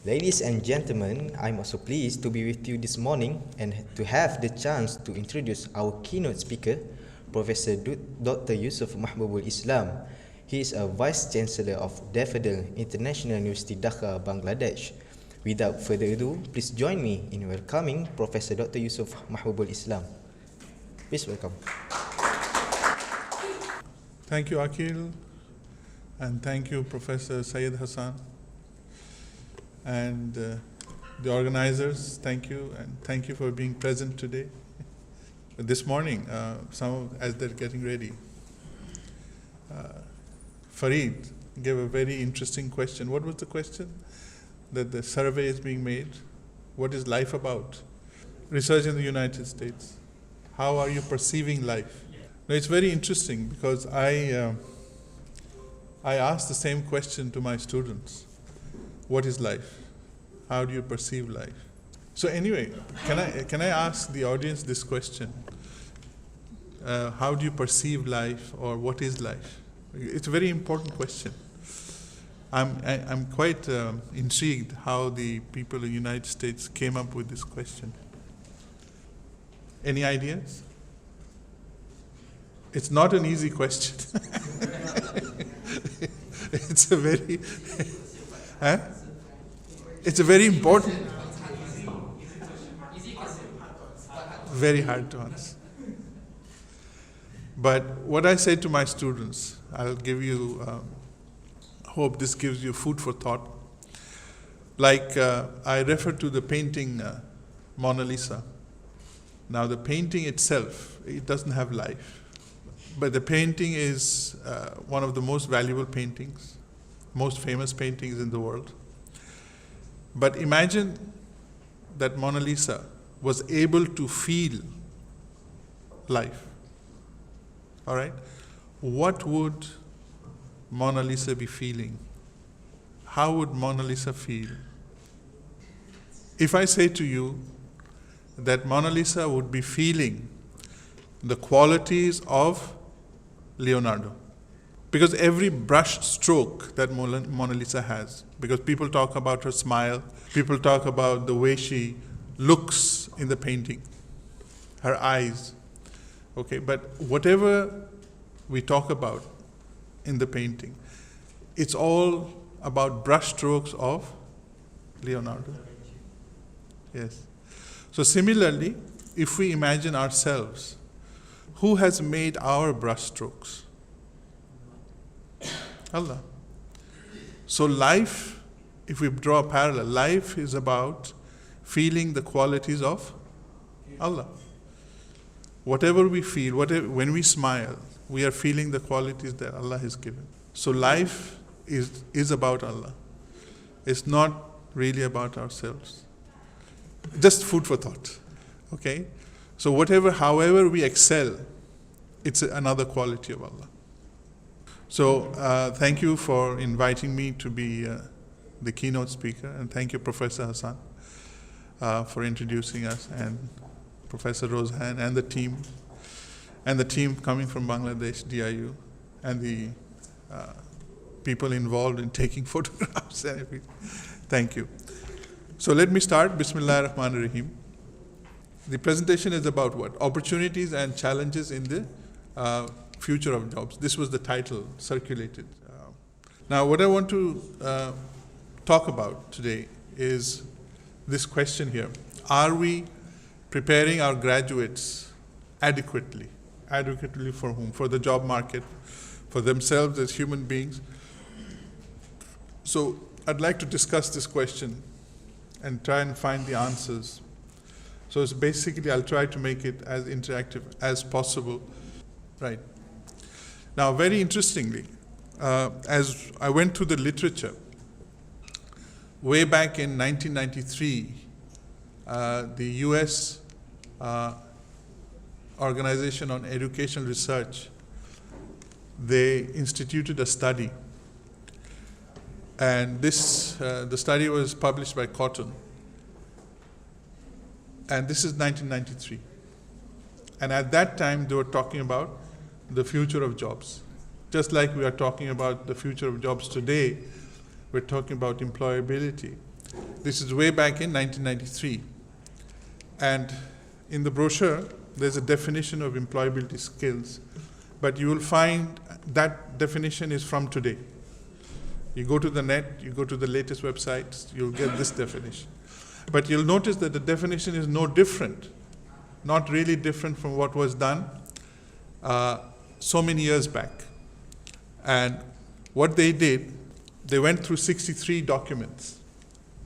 Ladies and gentlemen, I'm also pleased to be with you this morning and to have the chance to introduce our keynote speaker, Professor Dr. Yusuf Mahbubul Islam. He is a Vice Chancellor of Daffodil International University, Dhaka, Bangladesh. Without further ado, please join me in welcoming Professor Dr. Yusuf Mahbubul Islam. Please welcome. Thank you, Akil, and thank you, Professor Syed Hassan, and the organizers. Thank you, and thank you for being present today. This morning, as they're getting ready, Fareed gave a very interesting question. What was the question? That the survey is being made. What is life about? Research in the United States. How are you perceiving life? Now, it's very interesting because I asked the same question to my students. What is life? How do you perceive life? So anyway, can I ask the audience this question? How do you perceive life, or what is life? It's a very important question. I'm quite intrigued how the people in the United States came up with this question. Any ideas? It's not an easy question. It's a very, it's a very important, very hard to answer. But what I say to my students, I'll give you, hope this gives you food for thought. Like I refer to the painting Mona Lisa. Now the painting itself, it doesn't have life. But the painting is one of the most valuable paintings, most famous paintings in the world. But imagine that Mona Lisa was able to feel life. All right? What would Mona Lisa be feeling? How would Mona Lisa feel? If I say to you that Mona Lisa would be feeling the qualities of Leonardo, because every brush stroke that Mona Lisa has, because people talk about her smile, people talk about the way she looks in the painting, her eyes, okay, but whatever we talk about in the painting, it's all about brush strokes of Leonardo. Yes. So similarly, if we imagine ourselves, who has made our brush strokes? Allah. So life, if we draw a parallel, life is about feeling the qualities of Allah. Whatever we feel, when we smile, we are feeling the qualities that Allah has given. So life is about Allah. It's not really about ourselves. Just food for thought. Okay? So however we excel, it's another quality of Allah. So thank you for inviting me to be the keynote speaker, and thank you, Professor Hassan, for introducing us, and Professor Rozhan and the team coming from Bangladesh, DIU, and the people involved in taking photographs and everything. Thank you. So let me start. Bismillah ar-Rahman ar-Rahim. The presentation is about what? Opportunities and challenges in the future of jobs. This was the title circulated. Now what I want to talk about today is this question here. Are we preparing our graduates adequately? Adequately for whom? For the job market, for themselves as human beings. So I'd like to discuss this question and try and find the answers. So it's basically, I'll try to make it as interactive as possible. Right. Now, very interestingly, as I went through the literature, way back in 1993, the US Organization on Educational Research, they instituted a study. And the study was published by Cotton. And this is 1993. And at that time, they were talking about the future of jobs. Just like we are talking about the future of jobs today, we're talking about employability. This is way back in 1993. And in the brochure, there's a definition of employability skills, but you will find that definition is from today. You go to the net, you go to the latest websites, you'll get this definition. But you'll notice that the definition is no different, not really different from what was done so many years back. And what they did, they went through 63 documents,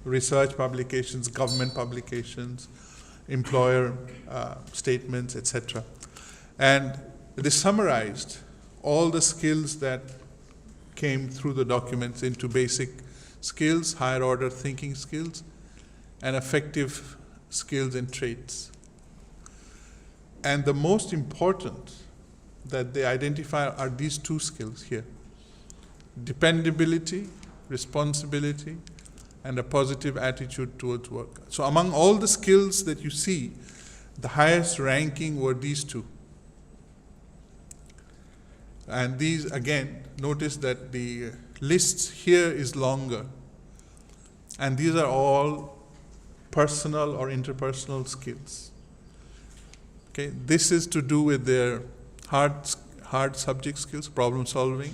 research publications, government publications, employer statements, etc. And they summarized all the skills that came through the documents into basic skills, higher order thinking skills, and effective skills and traits. And the most important that they identify are these two skills here: dependability, responsibility, and a positive attitude towards work. So among all the skills that you see, the highest ranking were these two. And these, again, notice that the list here is longer. And these are all personal or interpersonal skills. Okay, this is to do with their hard subject skills, problem solving.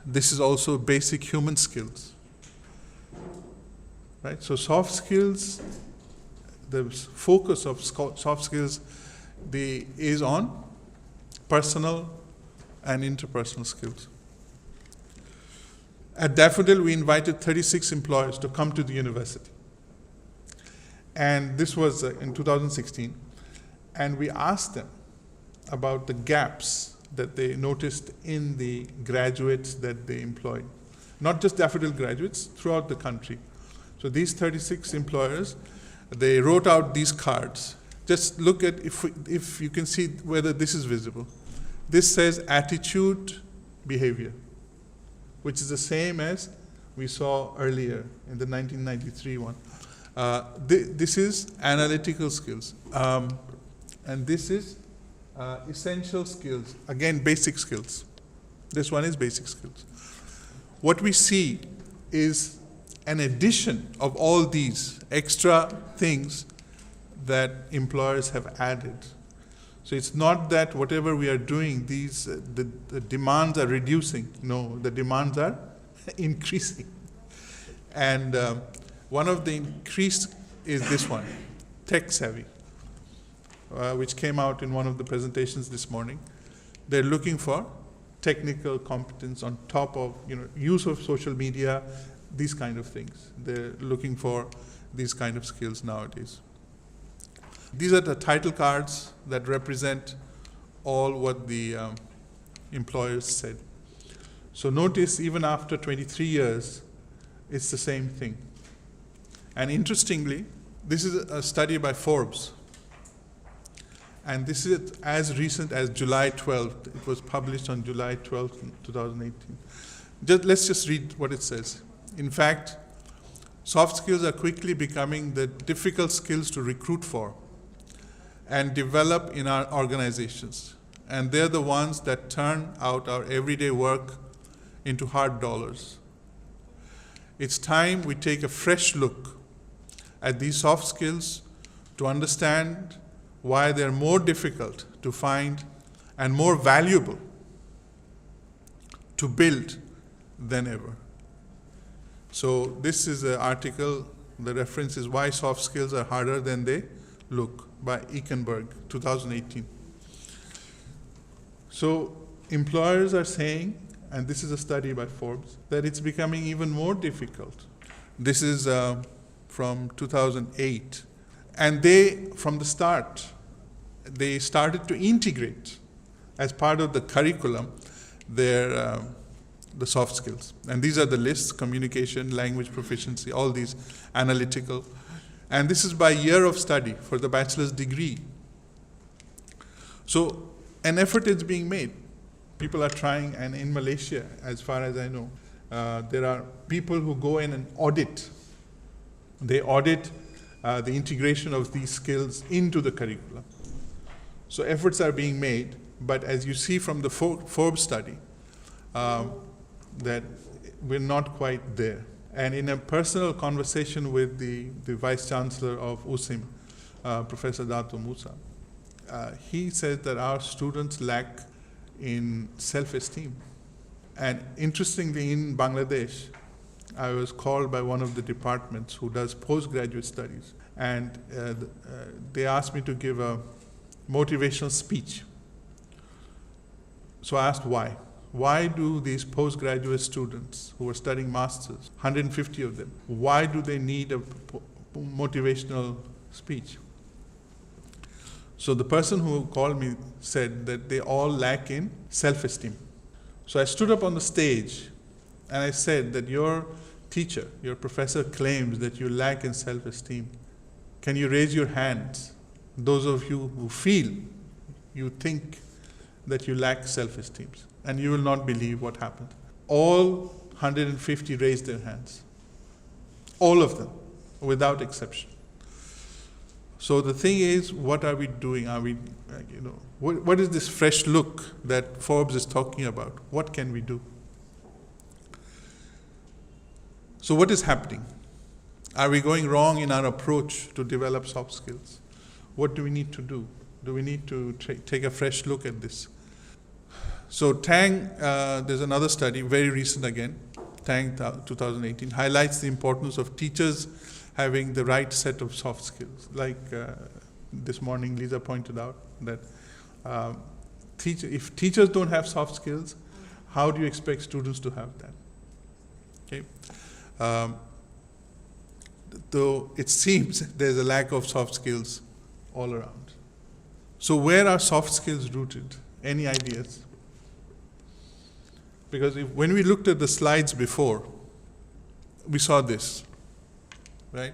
This is also basic human skills. Right? So soft skills, the focus of soft skills is on personal and interpersonal skills. At Daffodil, we invited 36 employers to come to the university. And this was in 2016. And we asked them about the gaps that they noticed in the graduates that they employed. Not just Daffodil graduates, throughout the country. So these 36 employers, they wrote out these cards. Just look at if you can see whether this is visible. This says attitude, behavior, which is the same as we saw earlier in the 1993 one. This is analytical skills. And this is essential skills, again, basic skills. This one is basic skills. What we see is an addition of all these extra things that employers have added. So it's not that whatever we are doing, the demands are reducing. No, the demands are increasing. And one of the increased is this one, tech savvy, which came out in one of the presentations this morning. They're looking for technical competence on top of use of social media, these kind of things. They're looking for these kind of skills nowadays. These are the title cards that represent all what the employers said. So notice, even after 23 years, it's the same thing. And interestingly, this is a study by Forbes. And this is as recent as July 12th. It was published on July 12th, 2018. Let's just read what it says. In fact, soft skills are quickly becoming the difficult skills to recruit for and develop in our organizations. And they're the ones that turn out our everyday work into hard dollars. It's time we take a fresh look at these soft skills to understand why they're more difficult to find and more valuable to build than ever. So this is an article, the reference is Why Soft Skills Are Harder Than They Look by Ekenberg, 2018. So employers are saying, and this is a study by Forbes, that it's becoming even more difficult. This is from 2008. And they, from the start, they started to integrate as part of the curriculum the soft skills. And these are the lists: communication, language proficiency, all these analytical. And this is by year of study for the bachelor's degree. So an effort is being made. People are trying, and in Malaysia, as far as I know, there are people who go in and audit. They audit the integration of these skills into the curriculum. So efforts are being made, but as you see from the Forbes study, that we're not quite there. And in a personal conversation with the Vice Chancellor of USIM, Professor Dato Musa, he says that our students lack in self-esteem. And interestingly, in Bangladesh, I was called by one of the departments who does postgraduate studies, and they asked me to give a motivational speech. So I asked why. Why do these postgraduate students who are studying masters, 150 of them, why do they need a motivational speech? So the person who called me said that they all lack in self-esteem. So I stood up on the stage and I said that your teacher, your professor claims that you lack in self-esteem. Can you raise your hands, those of you who feel, you think that you lack self-esteem? And you will not believe what happened. All 150 raised their hands. All of them, without exception. So the thing is, what are we doing? Are we, what is this fresh look that Forbes is talking about? What can we do? So what is happening? Are we going wrong in our approach to develop soft skills? What do we need to do? Do we need to take a fresh look at this? So Tang, there's another study, very recent again, Tang 2018, highlights the importance of teachers having the right set of soft skills. Like this morning, Lisa pointed out that if teachers don't have soft skills, how do you expect students to have that? Okay. Though it seems there's a lack of soft skills all around. So where are soft skills rooted? Any ideas? Because when we looked at the slides before, we saw this, right?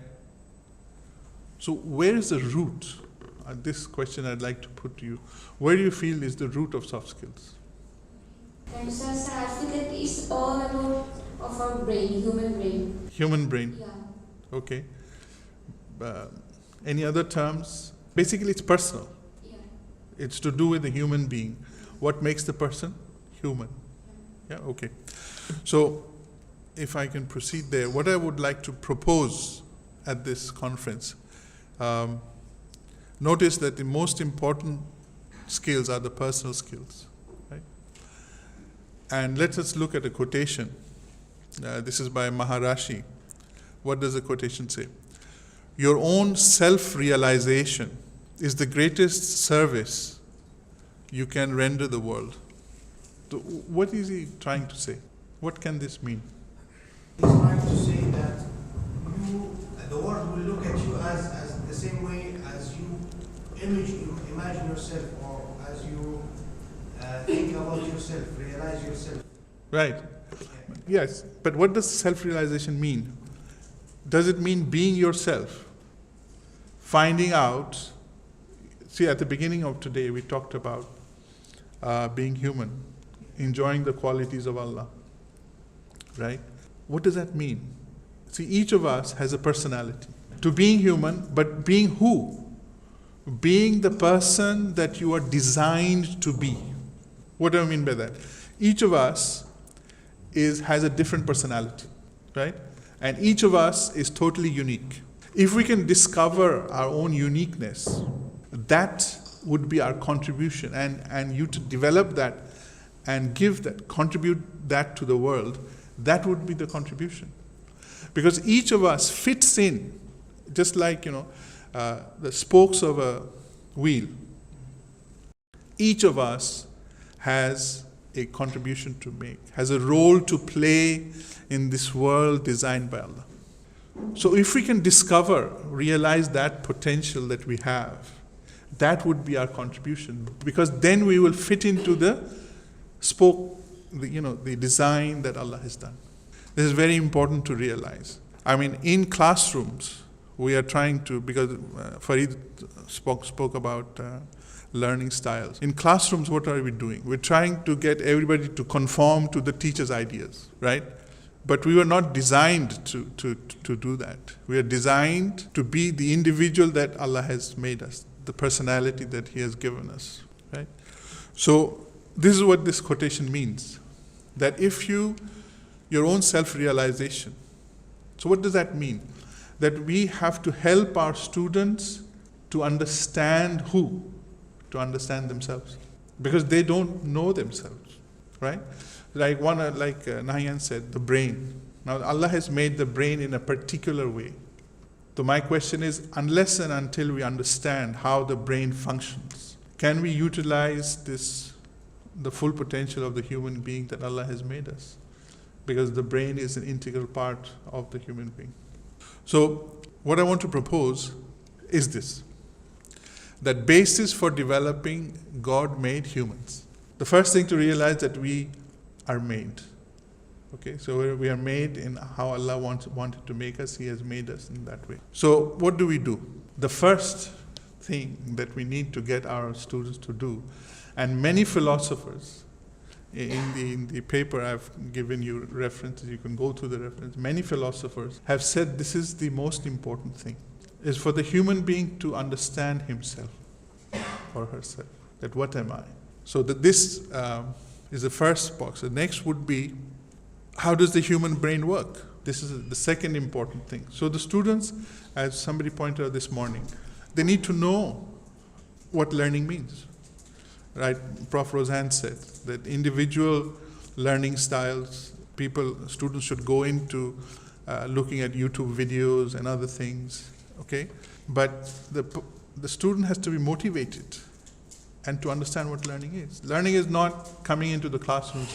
So where is the root? This question I'd like to put to you. Where do you feel is the root of soft skills? Sir, I feel that it's all about of our brain, human brain. Human brain. Yeah. Okay. Any other terms? Basically, it's personal. Yeah. It's to do with the human being. What makes the person human? Yeah, okay. So, if I can proceed there, what I would like to propose at this conference, notice that the most important skills are the personal skills, right? And let us look at a quotation. This is by Maharashi. What does the quotation say? Your own self-realization is the greatest service you can render the world. So what is he trying to say? What can this mean? He's trying to say that the world will look at you as the same way as you imagine yourself, or as you think about yourself, realize yourself. Right. Yes, but what does self-realization mean? Does it mean being yourself? Finding out, see, at the beginning of today we talked about being human, enjoying the qualities of Allah, right? What does that mean? See, each of us has a personality. To being human, but being who? Being the person that you are designed to be. What do I mean by that? Each of us has a different personality, right? And each of us is totally unique. If we can discover our own uniqueness, that would be our contribution. And you to develop that and give that, contribute that to the world, that would be the contribution. Because each of us fits in, just like, the spokes of a wheel. Each of us has a contribution to make, has a role to play in this world designed by Allah. So if we can discover, realize that potential that we have, that would be our contribution, because then we will fit into the spoke, the design that Allah has done. This is very important to realize. I mean, in classrooms, we are trying to, because Farid spoke about learning styles. In classrooms, what are we doing? We're trying to get everybody to conform to the teacher's ideas, right? But we were not designed to do that. We are designed to be the individual that Allah has made us, the personality that He has given us, right? So this is what this quotation means, that if your own self-realization So what does that mean? That we have to help our students to understand who? To understand themselves. Because they don't know themselves, right? Like Nahyan said, the brain. Now Allah has made the brain in a particular way. So my question is, unless and until we understand how the brain functions, can we utilize the full potential of the human being that Allah has made us? Because the brain is an integral part of the human being. So what I want to propose is this, that basis for developing God-made humans. The first thing to realize that we are made. Okay, so we are made in how Allah wanted to make us. He has made us in that way. So what do? The first thing that we need to get our students to do, and many philosophers, in the paper I've given you references, you can go through the reference, many philosophers have said this is the most important thing, is for the human being to understand himself or herself, that what am I? So that this is the first box. The next would be, how does the human brain work? This is the second important thing. So the students, as somebody pointed out this morning, they need to know what learning means. Right? Prof. Roseanne said that individual learning styles, students should go into looking at YouTube videos and other things. Okay? But the student has to be motivated and to understand what learning is. Learning is not coming into the classroom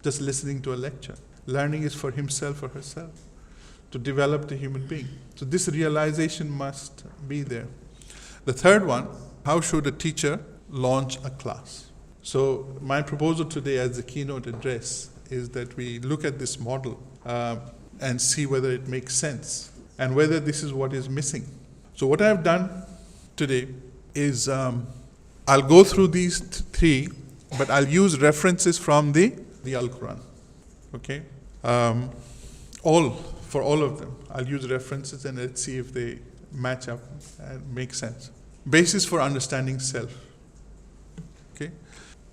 just listening to a lecture. Learning is for himself or herself, to develop the human being. So this realization must be there. The third one, how should a teacher launch a class? So my proposal today as the keynote address is that we look at this model and see whether it makes sense and whether this is what is missing. So what I've done today is I'll go through these three, but I'll use references from the Al-Quran. Okay? For all of them. I'll use references and let's see if they match up and make sense. Basis for understanding self. Okay?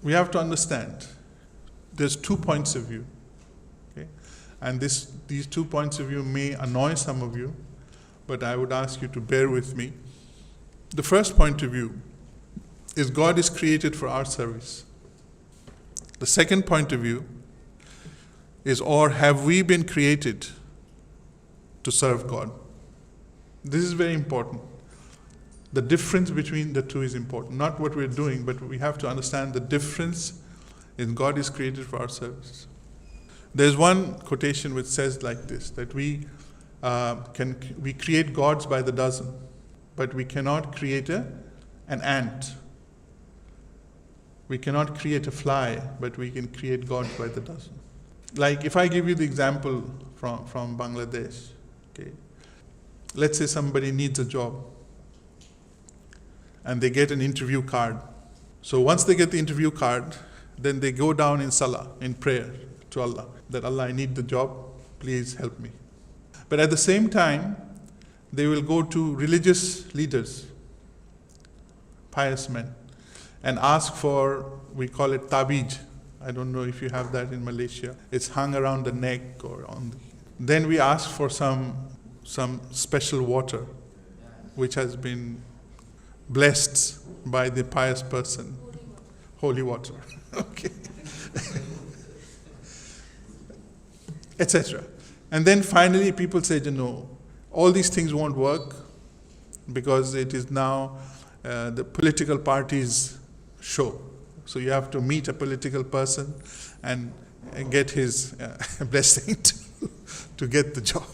We have to understand there's 2 points of view. Okay? And these 2 points of view may annoy some of you, but I would ask you to bear with me. The first point of view is God is created for our service. The second point of view is, or have we been created to serve God? This is very important. The difference between the two is important. Not what we're doing, but we have to understand the difference in God is created for our service. There's one quotation which says like this, that we create gods by the dozen, but we cannot create an ant. We cannot create a fly, but we can create gods by the dozen. Like if I give you the example from Bangladesh, okay, let's say somebody needs a job and they get an interview card. So once they get the interview card, then they go down in salah, in prayer to Allah, that Allah, I need the job, please help me. But at the same time, they will go to religious leaders, pious men, and ask for, we call it tabij. I don't know if you have that in Malaysia. It's hung around the neck or on the... Then we ask for some special water, which has been blessed by the pious person. Holy water. Okay. Etc. And then finally people say, no, all these things won't work because it is now the political party's show. So you have to meet a political person and get his blessing to get the job.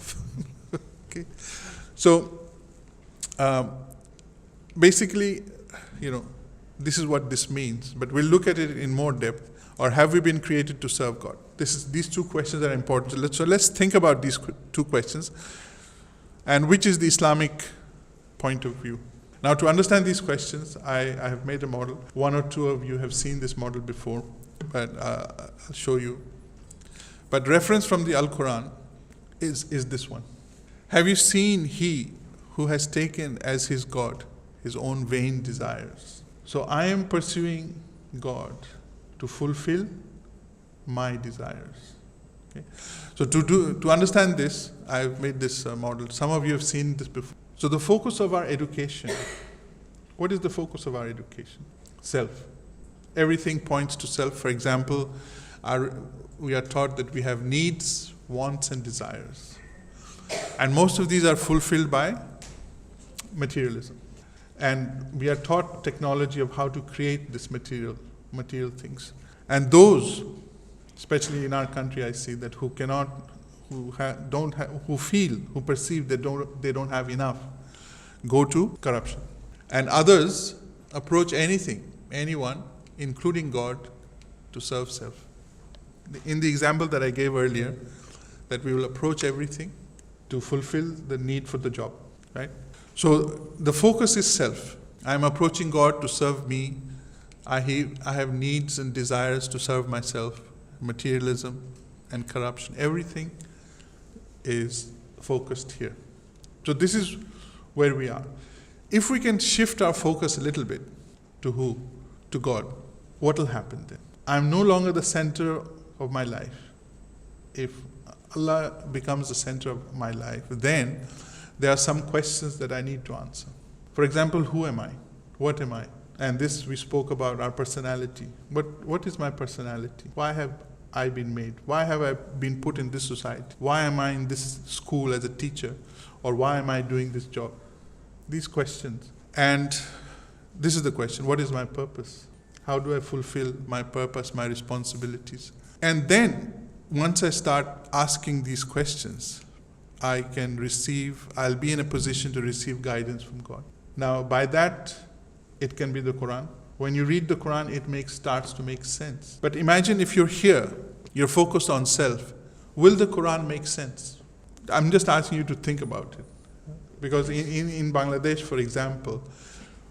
Okay. So basically, this is what this means, but we'll look at it in more depth. Or have we been created to serve God? These two questions are important. So let's think about these two questions and which is the Islamic point of view. Now, to understand these questions, I have made a model. One or two of you have seen this model before, but I'll show you. But reference from the Al-Quran is this one. Have you seen he who has taken as his God his own vain desires? So I am pursuing God to fulfill my desires. Okay. So to understand this, I've made this model. Some of you have seen this before. So the focus of our education, what is the focus of our education? Self. Everything points to self. For example, we are taught that we have needs, wants, and desires. And most of these are fulfilled by materialism. And we are taught technology of how to create this material things. And those, especially in our country, I see that who perceive they don't have enough, go to corruption. And others approach anyone, including God, to serve self. In the example that I gave earlier, that we will approach everything to fulfill the need for the job, right? So the focus is self. I'm approaching God to serve me. I have needs and desires to serve myself. Materialism and corruption. Everything is focused here. So this is where we are. If we can shift our focus a little bit to who? To God. What will happen then? I'm no longer the center of my life. If Allah becomes the center of my life, then there are some questions that I need to answer. For example, who am I? What am I? And this we spoke about our personality. What is my personality? Why have I been made? Why have I been put in this society? Why am I in this school as a teacher? Or why am I doing this job? These questions. And this is the question, what is my purpose? How do I fulfill my purpose, my responsibilities? And then, once I start asking these questions, I'll be in a position to receive guidance from God. Now, by that, it can be the Quran. When you read the Quran, it starts to make sense. But imagine if you're here, you're focused on self. Will the Quran make sense? I'm just asking you to think about it. Because in Bangladesh, for example,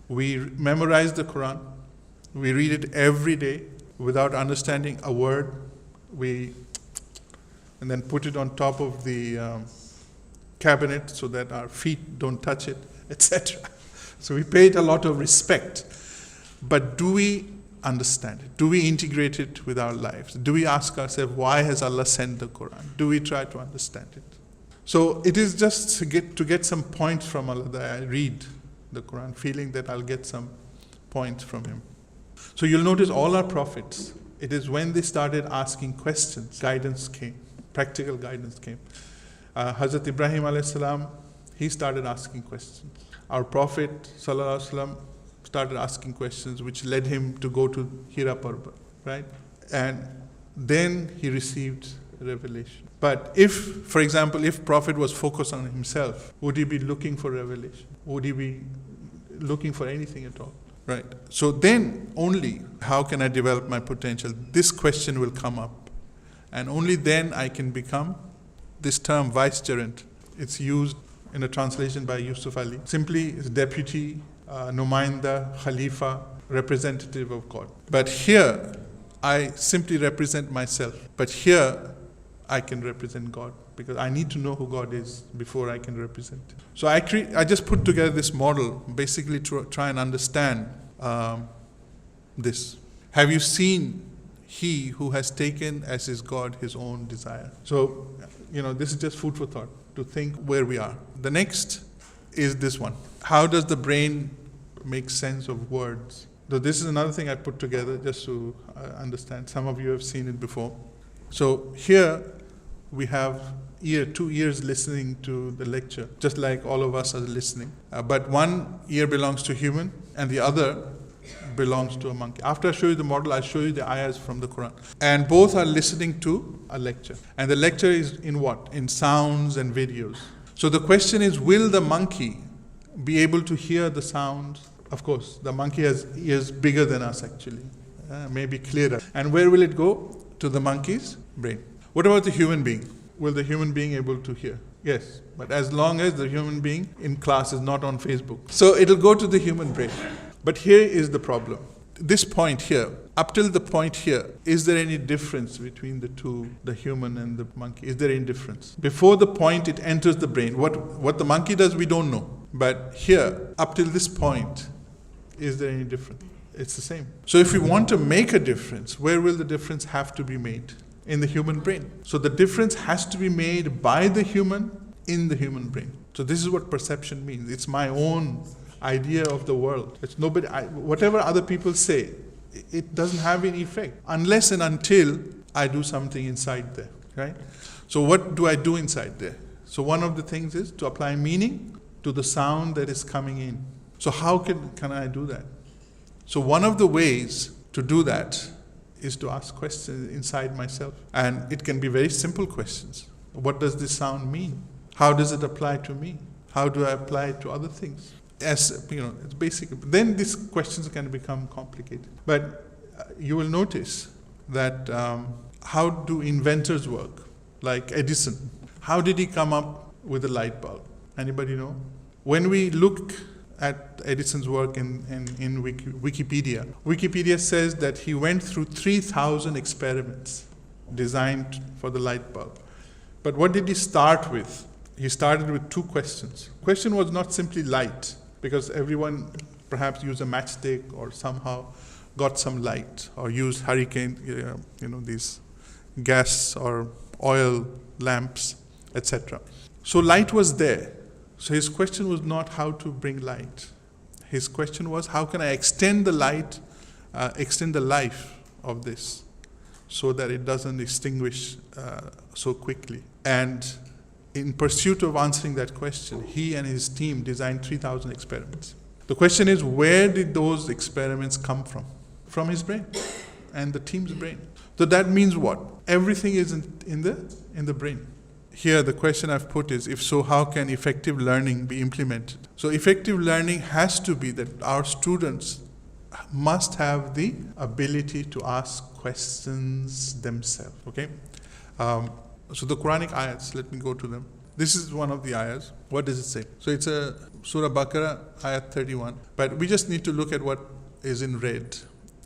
we memorize the Quran. We read it every day without understanding a word. And then put it on top of the cabinet so that our feet don't touch it, etc. So we pay it a lot of respect. But do we understand it? Do we integrate it with our lives? Do we ask ourselves, why has Allah sent the Quran? Do we try to understand it? So it is just to get some points from Allah that I read the Quran, feeling that I'll get some points from Him. So you'll notice all our prophets, it is when they started asking questions, guidance came, practical guidance came. Hazrat Ibrahim alayhi salam, he started asking questions. Our Prophet sallallahu alaihi wasallam started asking questions, which led him to go to Hira Parbat, right? And then he received revelation. But if, for example, if Prophet was focused on himself, would he be looking for revelation? Would he be looking for anything at all? Right. So then only, how can I develop my potential? This question will come up. And only then I can become this term vicegerent. It's used in a translation by Yusuf Ali. Simply is deputy, Numainda, Khalifa, representative of God. But here, I simply represent myself. But here, I can represent God, because I need to know who God is before I can represent Him. So I just put together this model, basically to try and understand this. Have you seen he who has taken as his God his own desire? So, this is just food for thought, to think where we are. The next is this one. How does the brain make sense of words? So this is another thing I put together just to understand. Some of you have seen it before. So here we have 2 ears listening to the lecture, just like all of us are listening. But one ear belongs to human and the other belongs to a monkey. After I show you the model, I'll show you the ayahs from the Quran. And both are listening to a lecture. And the lecture is in what? In sounds and videos. So the question is, will the monkey be able to hear the sounds? Of course, the monkey has ears bigger than us actually, maybe clearer. And where will it go? To the monkey's brain. What about the human being? Will the human being able to hear? Yes, but as long as the human being in class is not on Facebook. So it'll go to the human brain. But here is the problem. This point here, up till the point here, is there any difference between the two, the human and the monkey? Is there any difference? Before the point it enters the brain, what the monkey does, we don't know. But here, up till this point, is there any difference? It's the same. So if we want to make a difference, where will the difference have to be made? in the human brain. So the difference has to be made by the human in the human brain. So this is what perception means. It's my own idea of the world. It's nobody. Whatever other people say, it doesn't have any effect unless and until I do something inside there, right? So what do I do inside there? So one of the things is to apply meaning to the sound that is coming in. So how can I do that? So one of the ways to do that is to ask questions inside myself. And it can be very simple questions. What does this sound mean? How does it apply to me? How do I apply it to other things? As you know, it's basic. Then these questions can become complicated. But you will notice that how do inventors work? Like Edison. How did he come up with a light bulb? Anybody know? When we look at Edison's work in Wikipedia, Wikipedia says that he went through 3,000 experiments designed for the light bulb. But what did he start with? He started with two questions. The question was not simply light, because everyone perhaps used a matchstick or somehow got some light, or used hurricane, these gas or oil lamps, etc. So light was there. So his question was not how to bring light. His question was, how can I extend the light, extend the life of this so that it doesn't extinguish so quickly? And in pursuit of answering that question, he and his team designed 3,000 experiments. The question is, where did those experiments come from? From his brain and the team's brain. So that means what? Everything is in the brain. Here the question I've put is, if so, how can effective learning be implemented? So effective learning has to be that our students must have the ability to ask questions themselves, okay? So the Quranic ayats, let me go to them. This is one of the ayats. What does it say? So it's a Surah Baqarah, ayat 31. But we just need to look at what is in red.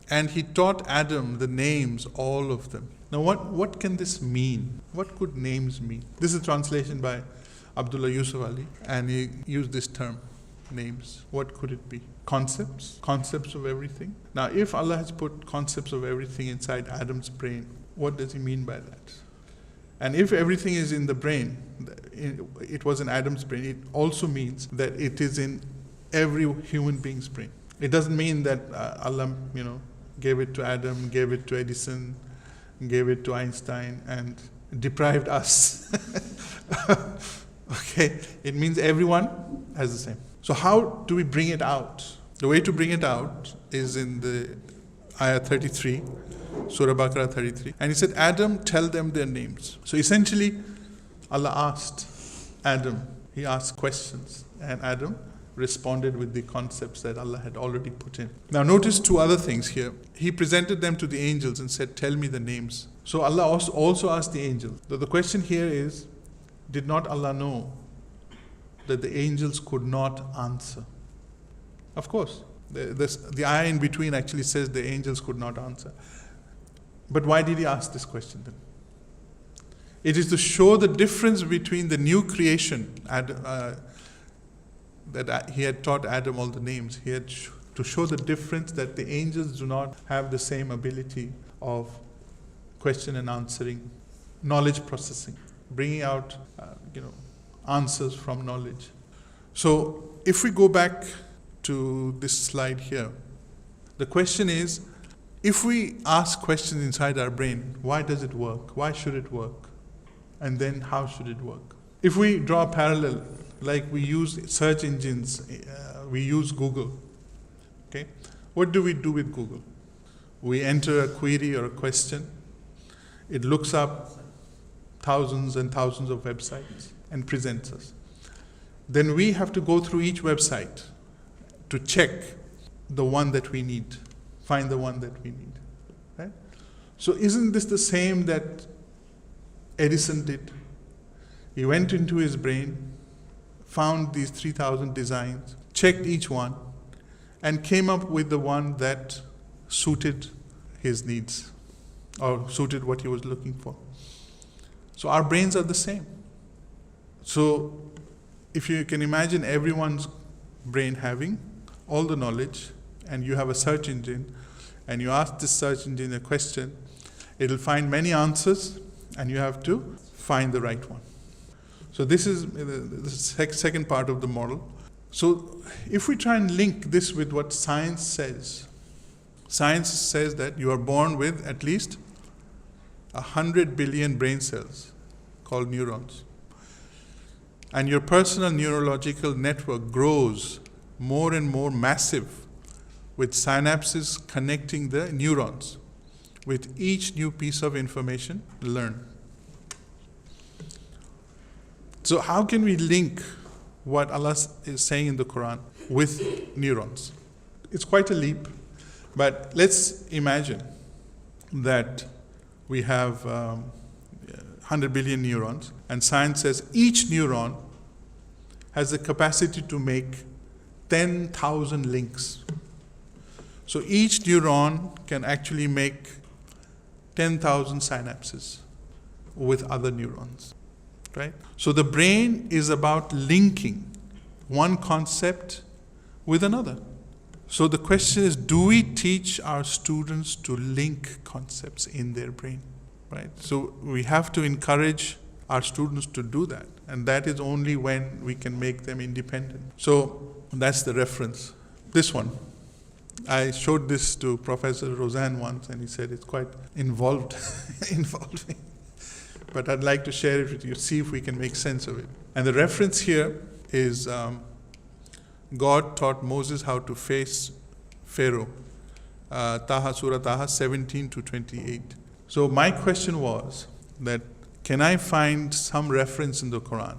And he taught Adam the names, all of them. Now what can this mean? What could names mean? This is a translation by Abdullah Yusuf Ali, and he used this term, names. What could it be? Concepts of everything. Now if Allah has put concepts of everything inside Adam's brain, what does he mean by that? And if everything is in the brain, it was in Adam's brain, it also means that it is in every human being's brain. It doesn't mean that Allah, gave it to Adam, gave it to Edison, gave it to Einstein, and deprived us. Okay, it means everyone has the same. So how do we bring it out? The way to bring it out is in the ayah 33, Surah Baqarah 33. And he said, Adam, tell them their names. So essentially, Allah asked Adam, he asked questions, and Adam responded with the concepts that Allah had already put in. Now notice two other things here. He presented them to the angels and said, tell me the names. So Allah also asked the angels. The question here is, did not Allah know that the angels could not answer? Of course. The ayah in between actually says the angels could not answer. But why did he ask this question then? It is to show the difference between the new creation, that he had taught Adam all the names. He had to show the difference that the angels do not have the same ability of question and answering, knowledge processing, bringing out answers from knowledge. So if we go back to this slide here, the question is, if we ask questions inside our brain, why does it work? Why should it work? And then how should it work? If we draw a parallel, like we use search engines, we use Google, okay? What do we do with Google? We enter a query or a question. It looks up thousands and thousands of websites and presents us. Then we have to go through each website to check the one that we need, find the one that we need, right? So isn't this the same that Edison did? He went into his brain, found these 3,000 designs, checked each one, and came up with the one that suited his needs or suited what he was looking for. So our brains are the same. So if you can imagine everyone's brain having all the knowledge, and you have a search engine, and you ask this search engine a question, It'll find many answers, and you have to find the right one. So this is the second part of the model. So if we try and link this with what science says that you are born with at least 100 billion brain cells called neurons. And your personal neurological network grows more and more massive with synapses connecting the neurons with each new piece of information learned. So how can we link what Allah is saying in the Quran with neurons? It's quite a leap, but let's imagine that we have 100 billion neurons, and science says each neuron has the capacity to make 10,000 links. So each neuron can actually make 10,000 synapses with other neurons, right? So the brain is about linking one concept with another. So the question is, do we teach our students to link concepts in their brain, right? So we have to encourage our students to do that, and that is only when we can make them independent. So that's the reference. This one, I showed this to Professor Roseanne once, and he said it's quite involving. But I'd like to share it with you, see if we can make sense of it. And the reference here is God taught Moses how to face Pharaoh. Surah Taha 17 to 28. So my question was that, can I find some reference in the Quran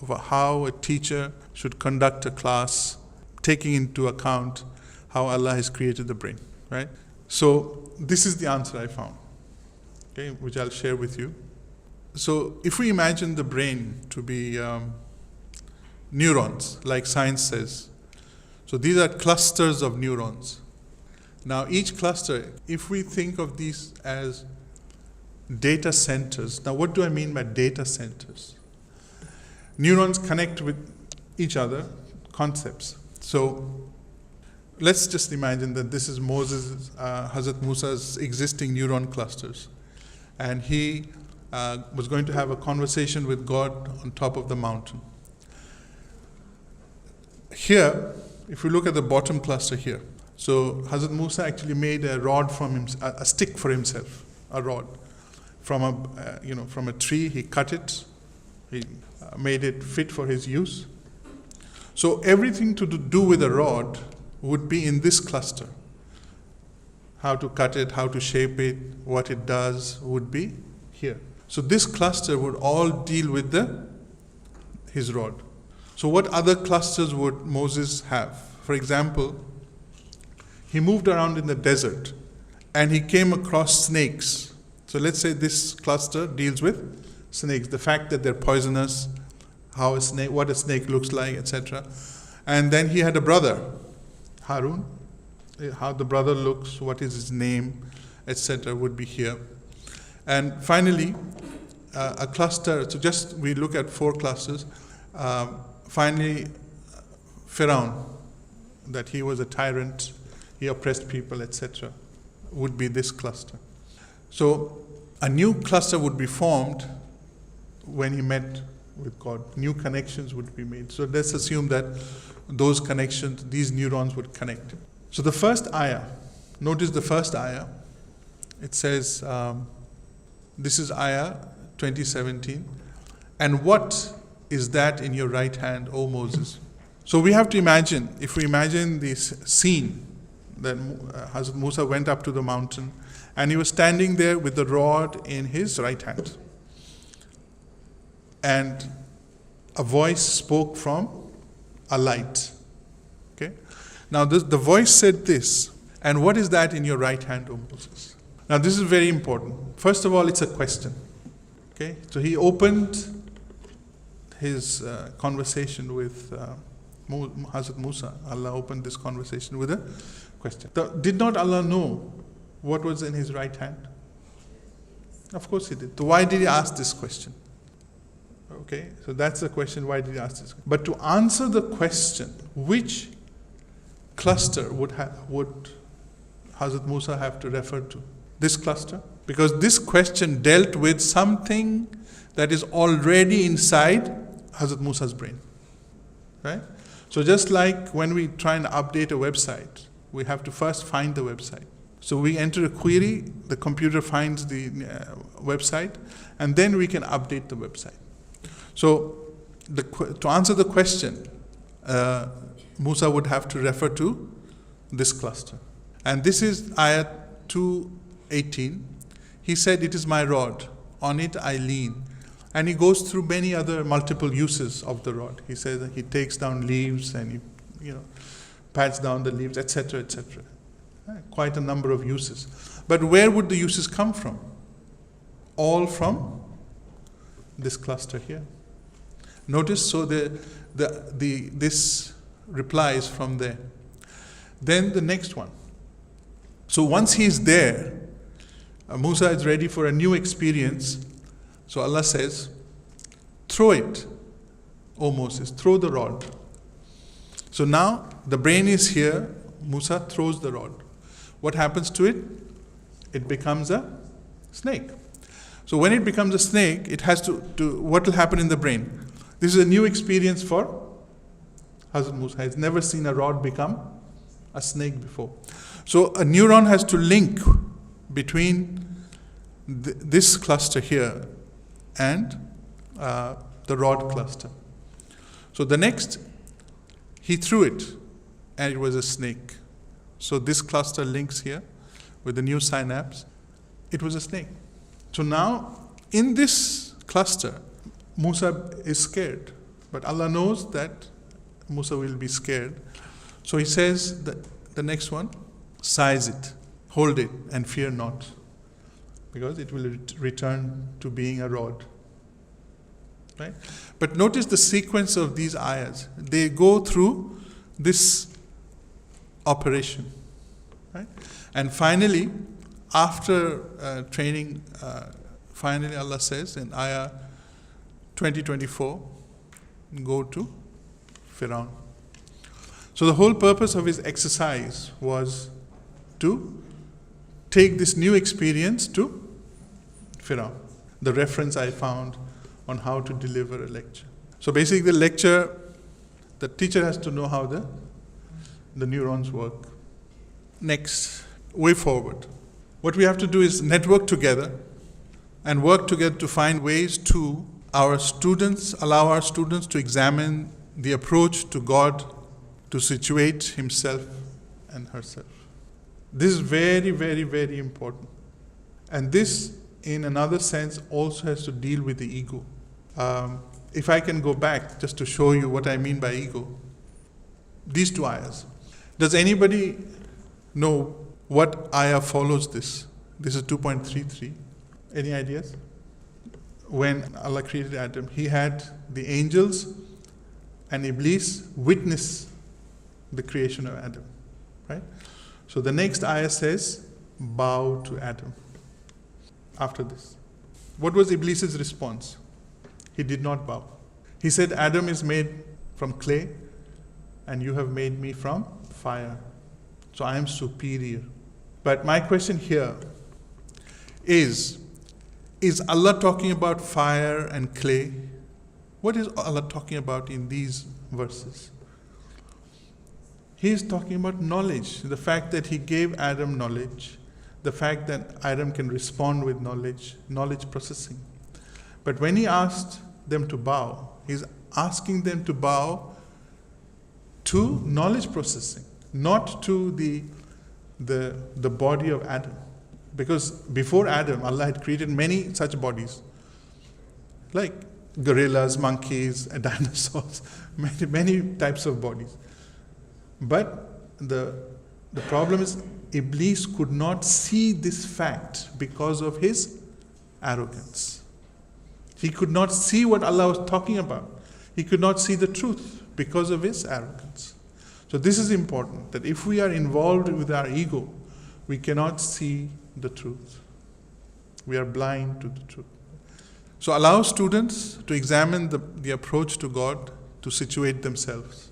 of how a teacher should conduct a class, taking into account how Allah has created the brain, right? So this is the answer I found, okay, which I'll share with you. So if we imagine the brain to be neurons, like science says, so these are clusters of neurons. Now each cluster, if we think of these as data centers. Now what do I mean by data centers? Neurons connect with each other, concepts. So let's just imagine that this is Moses, Hazrat Musa's existing neuron clusters. And he was going to have a conversation with God on top of the mountain. Here, if we look at the bottom cluster here, so Hazrat Musa actually made a rod from him, a stick for himself, a rod from a tree. He cut it, he made it fit for his use. So everything to do with a rod would be in this cluster. How to cut it, how to shape it, what it does would be here. So this cluster would all deal with his rod. So what other clusters would Moses have? For example, he moved around in the desert and he came across snakes. So let's say this cluster deals with snakes, the fact that they're poisonous, what a snake looks like, etc. And then he had a brother, Harun, how the brother looks, what is his name, etc. would be here. And finally, a cluster, so just we look at 4 clusters. Finally, Pharaoh, that he was a tyrant, he oppressed people, etc., would be this cluster. So a new cluster would be formed when he met with God. New connections would be made. So let's assume that those connections, these neurons would connect. So the first ayah, notice the first ayah, it says, this is ayah 2017, and what is that in your right hand, O Moses? So we have to imagine, if we imagine this scene, that Hazrat Musa went up to the mountain and he was standing there with the rod in his right hand. And a voice spoke from a light. Okay? Now the voice said this, and what is that in your right hand, O Moses? Now this is very important. First of all, it's a question. Okay? So he opened his conversation with Hazrat Musa. Allah opened this conversation with a question. Did not Allah know what was in his right hand? Of course he did. So why did he ask this question? Okay, so that's the question, why did he ask this question? But to answer the question, which cluster would Hazrat Musa have to refer to? This cluster Because this question dealt with something that is already inside Hazrat Musa's brain. Right? So just like when we try and update a website, we have to first find the website. So we enter a query, the computer finds the website, and then we can update the website. So to answer the question, Musa would have to refer to this cluster. And this is ayat 218. He said, "It is my rod, on it I lean." And he goes through many other multiple uses of the rod. He says that he takes down leaves and he pats down the leaves, etc., etc. Quite a number of uses. But where would the uses come from? All from this cluster here. Notice, so this reply is from there. Then the next one. So once he is there, Musa is ready for a new experience. So Allah says, "Throw it, O Moses, throw the rod." So now the brain is here, Musa throws the rod. What happens to it? It becomes a snake. So when it becomes a snake, it has to what will happen in the brain? This is a new experience for Hazrat Musa. He has never seen a rod become a snake before. So a neuron has to link between this cluster here and the rod cluster. So the next, he threw it and it was a snake. So this cluster links here with the new synapse. It was a snake. So now in this cluster, Musa is scared. But Allah knows that Musa will be scared. So he says that the next one, "Seize it, hold it, and fear not, because it will return to being a rod." Right? But notice the sequence of these ayahs. They go through this operation. Right? And finally, after training, finally Allah says in ayah 20-24, go to Firaun. So the whole purpose of his exercise was to take this new experience to Firaun. The reference I found on how to deliver a lecture. So basically the lecture, the teacher has to know how the neurons work. Next, way forward. What we have to do is network together and work together to find ways to allow our students to examine the approach to God, to situate himself and herself. This is very, very, very important. And this, in another sense, also has to deal with the ego. If I can go back just to show you what I mean by ego. These two ayahs. Does anybody know what ayah follows this? This is 2.33. Any ideas? When Allah created Adam, he had the angels and Iblis witness the creation of Adam. Right? So the next ayah says, bow to Adam. After this. What was Iblis's response? He did not bow. He said, Adam is made from clay and you have made me from fire. So I am superior. But my question here is Allah talking about fire and clay? What is Allah talking about in these verses? He is talking about knowledge, the fact that he gave Adam knowledge, the fact that Adam can respond with knowledge processing. But when he asked them to bow, he's asking them to bow to knowledge processing, not to the body of Adam. Because before Adam, Allah had created many such bodies, like gorillas, monkeys, dinosaurs, many types of bodies. But the problem is Iblis could not see this fact because of his arrogance. He could not see what Allah was talking about. He could not see the truth because of his arrogance. So this is important, that if we are involved with our ego, we cannot see the truth. We are blind to the truth. So allow students to examine the approach to God, to situate themselves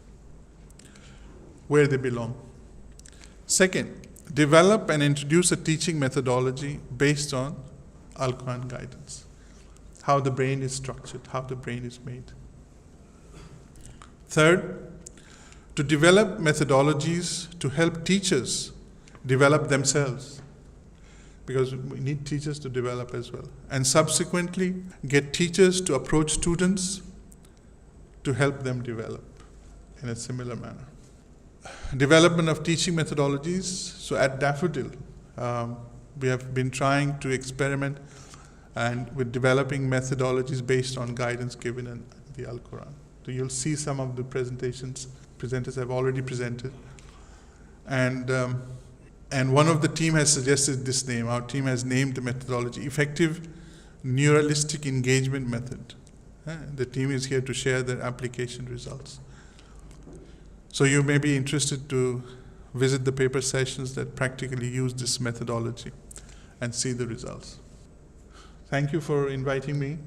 where they belong. Second, develop and introduce a teaching methodology based on Al-Quran guidance. How the brain is structured, how the brain is made. Third, to develop methodologies to help teachers develop themselves, because we need teachers to develop as well. And subsequently, get teachers to approach students to help them develop in a similar manner. Development of teaching methodologies. So at Daffodil, we have been trying to experiment and with developing methodologies based on guidance given in the Al-Quran. So you'll see some of the presenters have already presented. And one of the team has suggested this name. Our team has named the methodology Effective Neuralistic Engagement Method. The team is here to share their application results. So you may be interested to visit the paper sessions that practically use this methodology and see the results. Thank you for inviting me.